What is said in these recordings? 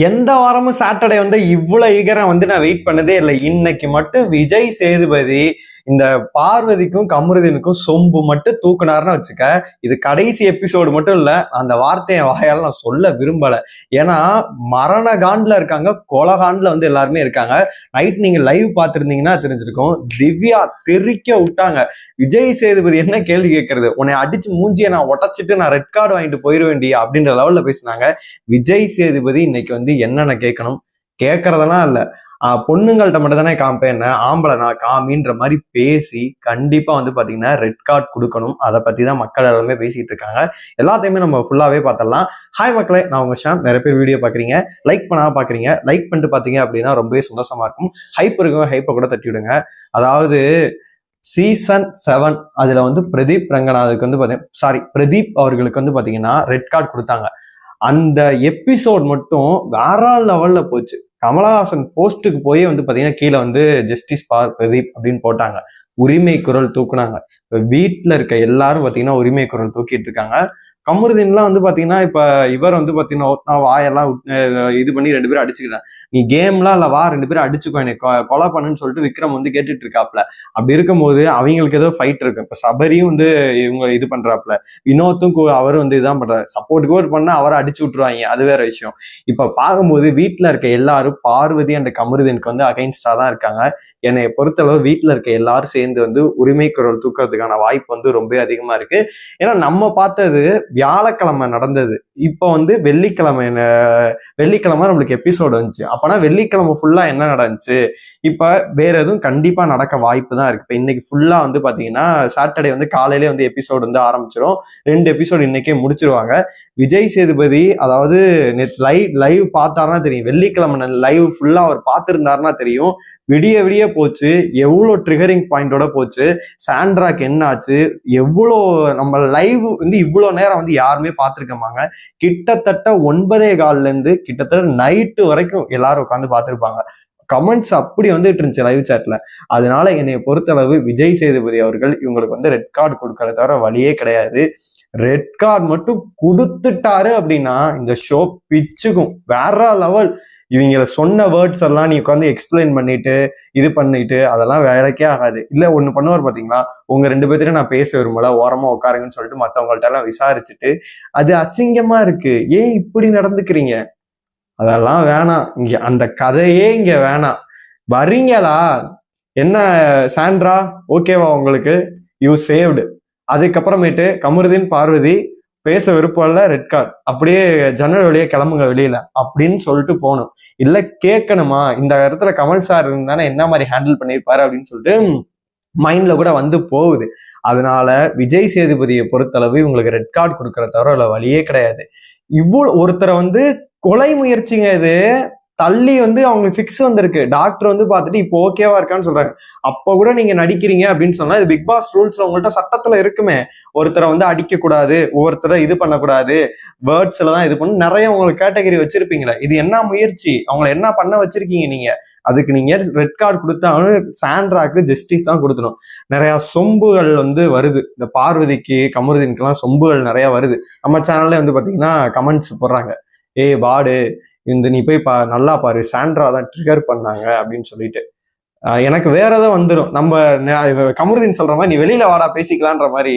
எந்த வாரமும் சாட்டர்டே வந்து இவ்வளவு ஈகரா வந்து நான் வெயிட் பண்ணதே இல்லை. இன்னைக்கு மட்டும் விஜய் சேதுபதி இந்த பார்வதிக்கும் கமருதீனுக்கும் சொம்பு மட்டும் தூக்குனாருன்னு வச்சுக்க, இது கடைசி எபிசோடு மட்டும் இல்ல, அந்த வார்த்தையை வாயால நான் சொல்ல விரும்பல. ஏன்னா மரண காண்டில் இருக்காங்க, கொலை காண்டில் வந்து எல்லாருமே இருக்காங்க. நைட் நீங்க லைவ் பார்த்துருந்தீங்கன்னா தெரிஞ்சிருக்கும். திவ்யா தெரிக்க விட்டாங்க. விஜய் சேதுபதி என்ன கேள்வி கேட்கறது, உன்னை அடிச்சு மூஞ்சியை நான் உடச்சிட்டு நான் ரெட் கார்டு வாங்கிட்டு போயிட அப்படின்ற லெவல்ல பேசினாங்க. விஜய் சேதுபதி இன்னைக்கு வந்து என்னென்ன கேட்கணும், கேட்கறதெல்லாம் இல்ல, பொண்ணுங்கள்ட்ட மட்டும் தானே காம்பேன், ஆம்பளை நான் காமின்ற மாதிரி பேசி கண்டிப்பா வந்து பாத்தீங்கன்னா ரெட் கார்டு கொடுக்கணும். அதை பத்தி தான் மக்கள் எல்லாமே பேசிட்டு இருக்காங்க. எல்லாத்தையுமே நம்ம ஃபுல்லாவே பார்த்தலாம். ஹாய் மக்களே, நான் உங்க ஷாம். நிறைய பேர் வீடியோ பாக்குறீங்க, லைக் பண்ணாம பாக்குறீங்க. லைக் பண்ணிட்டு பாத்தீங்க அப்படின்னா ரொம்பவே சந்தோஷமா இருக்கும். ஹைப் இருக்குங்க, ஹைப்பை கூட தட்டி விடுங்க. அதாவது சீசன் 7 அதுல வந்து பிரதீப் ரங்கநாதுக்கு வந்து பிரதீப் அவர்களுக்கு வந்து பாத்தீங்கன்னா ரெட் கார்டு கொடுத்தாங்க. அந்த எபிசோட் மட்டும் வேற லெவல்ல போச்சு. கமலஹாசன் போஸ்ட்டுக்கு போய் வந்து பாத்தீங்கன்னா கீழே வந்து ஜஸ்டிஸ் ஃபார் பிரதீப் அப்படின்னு போட்டாங்க. உரிமை குரல் தூக்குனாங்க. இப்ப வீட்டுல இருக்க எல்லாரும் பாத்தீங்கன்னா உரிமை குரல் தூக்கிட்டு இருக்காங்க. கமருதீன்லாம் வந்து பாத்தீங்கன்னா இப்ப இவர் வந்து பாத்தீங்கன்னா வாயெல்லாம் இது பண்ணி 2 பேரும் அடிச்சுக்கிறேன், நீ கேம்லாம் இல்ல, வா 2 பேரும் அடிச்சுக்கோ, எனக்கு கொலை பண்ணுன்னு சொல்லிட்டு விக்ரம் வந்து கேட்டுட்டு இருக்காப்ல. அப்படி இருக்கும்போது அவங்களுக்கு ஏதோ ஃபைட் இருக்கு. இப்ப சபரியும் வந்து இவங்க இது பண்றாப்ல, வினோத்தும் அவரும் வந்து இதான் பண்றாரு. சப்போர்ட்டுக்கு பண்ணா அவரை அடிச்சு விட்டுருவாங்க, அது வேற விஷயம். இப்ப பார்க்கும்போது வீட்டுல இருக்க எல்லாரும் பார்வதி அண்ட் கமருதீனுக்கு வந்து அகைன்ஸ்டா தான் இருக்காங்க. என்னை பொறுத்தளவு வீட்டுல இருக்க எல்லாரும் சேர்ந்து வந்து உரிமை குரல் தூக்கிறதுக்கான வாய்ப்பு வந்து ரொம்ப அதிகமா இருக்கு. ஏன்னா நம்ம பார்த்தது வியாழக்கிழமை நடந்தது, இப்போ வந்து வெள்ளிக்கிழமை நம்மளுக்கு எபிசோடு வந்துச்சு. அப்பனா வெள்ளிக்கிழமை ஃபுல்லா என்ன நடந்துச்சு, இப்ப வேற எதுவும் கண்டிப்பா நடக்க வாய்ப்பு தான் இருக்கு. இப்ப இன்னைக்கு ஃபுல்லா வந்து பாத்தீங்கன்னா சாட்டர்டே வந்து காலையிலே வந்து எபிசோடு வந்து ஆரம்பிச்சிடும். 2 எபிசோடு இன்னைக்கே முடிச்சிருவாங்க. விஜய் சேதுபதி அதாவது லைவ் பார்த்தாருன்னா தெரியும், வெள்ளிக்கிழமை லைவ் ஃபுல்லா அவர் பார்த்திருந்தாருன்னா தெரியும். விடிய போச்சு, எவ்வளோ ட்ரிகரிங் பாயிண்டோட போச்சு, சாண்ட்ராக்கு என்ன ஆச்சு, எவ்வளோ நம்ம லைவ் வந்து இவ்வளோ நேரம் வந்து யாருமே பார்த்துருக்கமாங்க. கிட்டத்தட்ட 9:15 இருந்து கிட்டத்தட்ட நைட்டு வரைக்கும் எல்லாரும் உட்காந்து பார்த்துருப்பாங்க. கமெண்ட்ஸ் அப்படி வந்துட்டு இருந்துச்சு லைவ் சாட்ல. அதனால என்னை பொறுத்தளவு விஜய் சேதுபதி அவர்கள் இவங்களுக்கு வந்து ரெட் கார்டு கொடுக்கறத தவிர வழியே கிடையாது. ரெட் கார்டு மட்டும் கொடுத்துட்டாரு அப்படின்னா இந்த ஷோ பிச்சுக்கும், வேற லெவல். இவங்கள சொன்ன வேர்ட்ஸ் எல்லாம் நீ உட்காந்து எக்ஸ்பிளைன் பண்ணிட்டு இது பண்ணிட்டு அதெல்லாம் வேலைக்கே ஆகாது. இல்ல ஒண்ணு பண்ணுவார் பாத்தீங்களா, உங்க 2 பேர்த்தையும் நான் பேச விரும்பல, ஓரமா உட்காருங்கன்னு சொல்லிட்டு மத்தவங்கள்ட்ட எல்லாம் விசாரிச்சுட்டு, அது அசிங்கமா இருக்கு, ஏன் இப்படி நடந்துக்கிறீங்க, அதெல்லாம் வேணாம். இங்க அந்த கதையே இங்க வேணாம். வரீங்களா என்ன சாண்ட்ரா, ஓகேவா உங்களுக்கு, யூ சேவ்டு. அதுக்கப்புறமேட்டு கமருதீன் பார்வதி பேச விருப்பம் இல்ல, ரெட் கார்டு, அப்படியே ஜன்னல் வழியே கிளம்புங்க வெளியில அப்படின்னு சொல்லிட்டு போகணும். இல்ல கேட்கணுமா, இந்த இடத்துல கமல் சார் இருந்தானே என்ன மாதிரி ஹேண்டில் பண்ணியிருப்பாரு அப்படின்னு சொல்லிட்டு மைண்ட்ல கூட வந்து போகுது. அதனால விஜய் சேதுபதியை பொறுத்தளவு இவங்களுக்கு ரெட் கார்டு கொடுக்கற தவிர இல்ல வழியே கிடையாது. இவ்வளவு ஒருத்தரை வந்து கொலை முயற்சிங்க, இது தள்ளி வந்து அவங்களுக்கு ஃபிக்ஸ் வந்திருக்கு. டாக்டர் வந்து பார்த்துட்டு இப்போ ஓகேவா இருக்கான்னு சொல்றாங்க. அப்போ கூட நீங்க நடிக்கிறீங்க அப்படின்னு சொன்னா, இது பிக் பாஸ் ரூல்ஸ்ல உங்கள்கிட்ட சட்டத்துல இருக்குமே, ஒருத்தரை வந்து அடிக்க கூடாது, ஒவ்வொருத்தரை இது பண்ணக்கூடாது, வேர்ட்ஸ்ல தான் இது பண்ணு, நிறைய உங்களுக்கு கேட்டகரி வச்சிருப்பீங்களே. இது என்ன முயற்சி, அவங்களை என்ன பண்ண வச்சிருக்கீங்க நீங்க? அதுக்கு நீங்க ரெட் கார்டு கொடுத்தாலும் சாண்ட்ராக்கு ஜஸ்டிஸ் தான் கொடுக்கணும். நிறைய சொம்புகள் வந்து வருது, இந்த பார்வதிக்கு கமருதீனுக்கெல்லாம் சொம்புகள் நிறைய வருது. நம்ம சேனல்ல வந்து பாத்தீங்கன்னா கமெண்ட்ஸ் போடுறாங்க, ஏய் வாடு இந்த நீ போய் நல்லா பாரு, சாண்ட்ரா தான் ட்ரிகர் பண்ணாங்க அப்படின்னு சொல்லிட்டு. எனக்கு வேற ஏதோ வந்துடும். நம்ம கமருதீன் சொல்ற மாதிரி நீ வெளியில வாடா பேசிக்கலான்ற மாதிரி.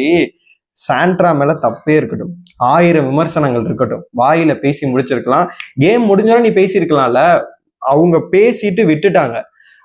சாண்ட்ரா மேல தப்பே இருக்கட்டும், 1000 விமர்சனங்கள் இருக்கட்டும், வாயில பேசி முடிச்சிருக்கலாம். கேம் முடிஞ்சாலும் நீ பேசியிருக்கலாம்ல. அவங்க பேசிட்டு விட்டுட்டாங்க.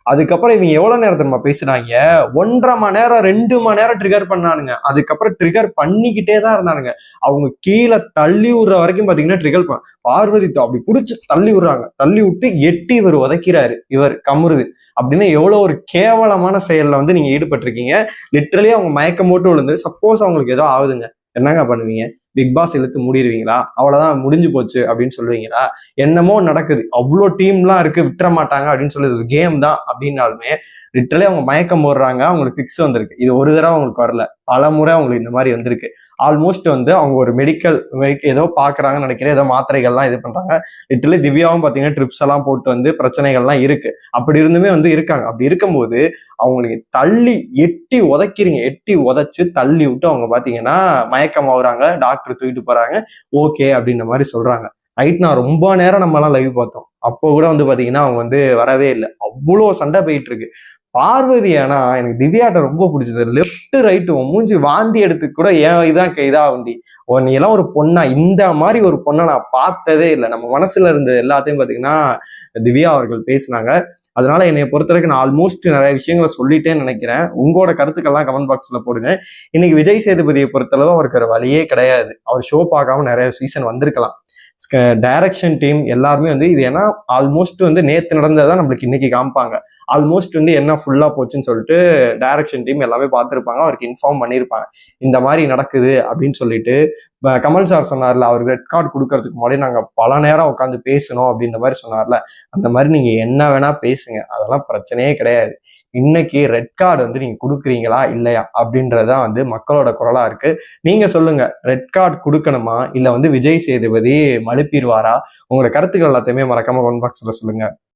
அதுக்கப்புறம் இவங்க எவ்வளவு நேரம் நம்ம பேசுறாங்க, 1.5 மணி நேரம் 2 மணி நேரம் ட்ரிகர் பண்ணானுங்க. அதுக்கப்புறம் ட்ரிகர் பண்ணிக்கிட்டே தான் இருந்தானுங்க. அவங்க கீழே தள்ளி விடுற வரைக்கும் பாத்தீங்கன்னா ட்ரிகர் பார்வதி அப்படி புடிச்சு தள்ளி விடுறாங்க. தள்ளி விட்டு எட்டி இவர் உதைக்கிறாரு, இவர் கமருது. அப்படின்னா எவ்வளவு ஒரு கேவலமான செயல்ல வந்து நீங்க ஈடுபட்டிருக்கீங்க. லிட்டரலி அவங்க மயக்கம் போட்டு விழுந்து சப்போஸ் அவங்களுக்கு ஏதோ ஆகுதுங்க, என்னங்க பண்ணுவீங்க? பிக் பாஸ் இழுத்து மூடிடுவீங்களா? அவ்வளவுதான் முடிஞ்சு போச்சு அப்படின்னு சொல்லுவீங்களா? என்னமோ நடக்குது, அவ்வளோ டீம்லாம் இருக்கு, விட்டுற மாட்டாங்க அப்படின்னு சொல்லுது, கேம் தான் அப்படின்னாலுமே லிட்டரலி அவங்க மயக்கம் போடுறாங்க, அவங்களுக்கு ஃபிக்ஸ் வந்திருக்கு. இது ஒரு தடவை அவங்களுக்கு வரல, பல முறை அவங்களுக்கு இந்த மாதிரி வந்திருக்கு. ஆல்மோஸ்ட் வந்து அவங்க ஒரு மெடிக்கல் ஏதோ பாக்குறாங்கன்னு நினைக்கிறேன், ஏதோ மாத்திரைகள்லாம் இது பண்றாங்க. லிட்டரலி திவ்யாவும் பாத்தீங்கன்னா ட்ரிப்ஸ் எல்லாம் போட்டு வந்து பிரச்சனைகள்லாம் இருக்கு. அப்படி இருந்துமே வந்து இருக்காங்க. அப்படி இருக்கும்போது அவங்களுக்கு தள்ளி எட்டி உதைக்கிறீங்க, எட்டி உதைச்சு தள்ளி விட்டு அவங்க பாத்தீங்கன்னா மயக்கம் ஆகுறாங்க, டாக்டர் தூக்கிட்டு போறாங்க, ஓகே அப்படின்ற மாதிரி சொல்றாங்க. நைட் நான் ரொம்ப நேரம் நம்மலாம் லைவ் பார்த்தோம். அப்போ கூட வந்து பாத்தீங்கன்னா அவங்க வந்து வரவே இல்லை. அவ்வளோ சண்டை போயிட்டு இருக்கு. பார்வதி ஆனா எனக்கு திவ்யாட்ட ரொம்ப பிடிச்சது. லெஃப்ட் ரைட்டு மூஞ்சி வாந்தி எடுத்து கூட ஏன் இதான் இதா வண்டி நீ எல்லாம் ஒரு பொண்ணா, இந்த மாதிரி ஒரு பொண்ணை நான் பார்த்ததே இல்லை. நம்ம மனசுல இருந்த எல்லாத்தையும் பாத்தீங்கன்னா திவ்யா அவர்கள் பேசினாங்க. அதனால என்னை பொறுத்த வரைக்கும் நான் ஆல்மோஸ்ட் நிறைய விஷயங்களை சொல்லிட்டேன்னு நினைக்கிறேன். உங்களோட கருத்துக்கள்லாம் கமெண்ட் பாக்ஸ்ல போடுங்க. இன்னைக்கு விஜய் சேதுபதியை பொறுத்தளவு அவருக்கு ஒரு வழியே கிடையாது. அவர் ஷோ பார்க்காம நிறைய சீசன் வந்திருக்கலாம். டைரக்ஷன் டீம் எல்லாருமே வந்து இது ஏன்னா ஆல்மோஸ்ட் வந்து நேத்து நடந்ததான் நம்மளுக்கு இன்னைக்கு காமிப்பாங்க. ஆல்மோஸ்ட் வந்து என்ன ஃபுல்லா போச்சுன்னு சொல்லிட்டு டைரக்ஷன் டீம் எல்லாமே பார்த்துருப்பாங்க, அவருக்கு இன்ஃபார்ம் பண்ணியிருப்பாங்க இந்த மாதிரி நடக்குது அப்படின்னு சொல்லிட்டு. கமல் சார் சொன்னார்ல, அவர் ரெட் கார்டு கொடுக்கறதுக்கு முன்னாடி நாங்க பல நேரம் உட்காந்து பேசணும் அப்படின்ற மாதிரி சொன்னார்ல, அந்த மாதிரி நீங்க என்ன வேணா பேசுங்க, அதெல்லாம் பிரச்சனையே கிடையாது. இன்னைக்கு ரெட் கார்டு வந்து நீங்க கொடுக்குறீங்களா இல்லையா அப்படின்றதான் வந்து மக்களோட குரலா இருக்கு. நீங்க சொல்லுங்க, ரெட் கார்டு கொடுக்கணுமா இல்ல வந்து விஜய் சேதுபதி மழுப்பிடுவாரா? உங்களோட கருத்துக்கள் எல்லாத்தையுமே மறக்காம கமெண்ட் பாக்ஸ்ல சொல்லுங்க.